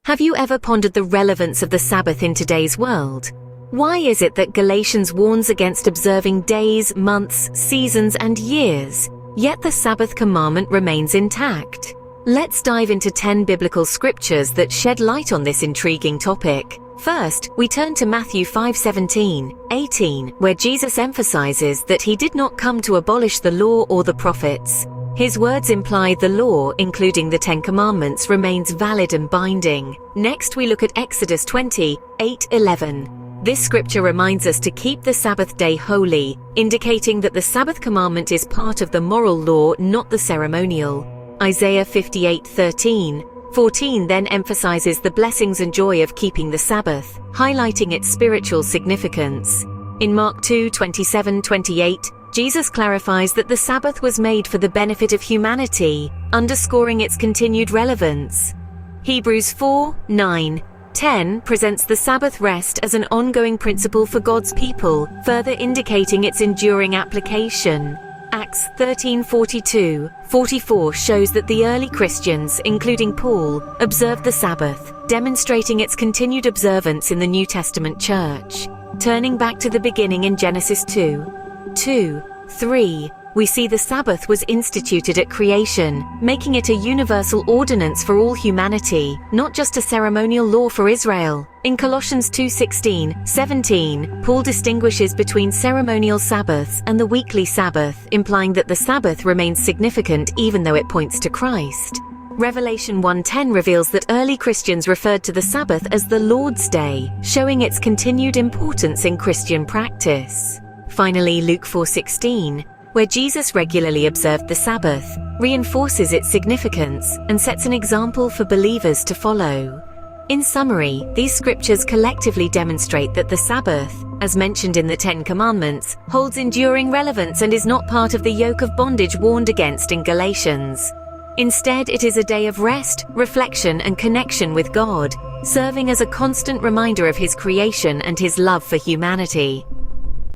Have you ever pondered the relevance of the Sabbath in today's world? Why is it that Galatians warns against observing days, months, seasons, and years, yet the Sabbath commandment remains intact? Let's dive into 10 biblical scriptures that shed light on this intriguing topic. First, we turn to Matthew 5:17-18, where Jesus emphasizes that he did not come to abolish the law or the prophets. His words imply the law, including the 10 Commandments, remains valid and binding. Next, we look at Exodus 20:8-11. This scripture reminds us to keep the Sabbath day holy, indicating that the Sabbath commandment is part of the moral law, not the ceremonial. Isaiah 58:13-14 then emphasizes the blessings and joy of keeping the Sabbath, highlighting its spiritual significance. In Mark 2:27-28, Jesus clarifies that the Sabbath was made for the benefit of humanity, underscoring its continued relevance. Hebrews 4:9-10 presents the Sabbath rest as an ongoing principle for God's people, further indicating its enduring application. Acts 13:42-44 shows that the early Christians, including Paul, observed the Sabbath, demonstrating its continued observance in the New Testament church. Turning back to the beginning in Genesis 2:2-3, we see the Sabbath was instituted at creation, making it a universal ordinance for all humanity, not just a ceremonial law for Israel. In Colossians 2:16-17, Paul distinguishes between ceremonial Sabbaths and the weekly Sabbath, implying that the Sabbath remains significant even though it points to Christ. Revelation 1:10 reveals that early Christians referred to the Sabbath as the Lord's Day, showing its continued importance in Christian practice. Finally, Luke 4:16, where Jesus regularly observed the Sabbath, reinforces its significance and sets an example for believers to follow. In summary, these scriptures collectively demonstrate that the Sabbath, as mentioned in the 10 Commandments, holds enduring relevance and is not part of the yoke of bondage warned against in Galatians. Instead, it is a day of rest, reflection, and connection with God, serving as a constant reminder of His creation and His love for humanity.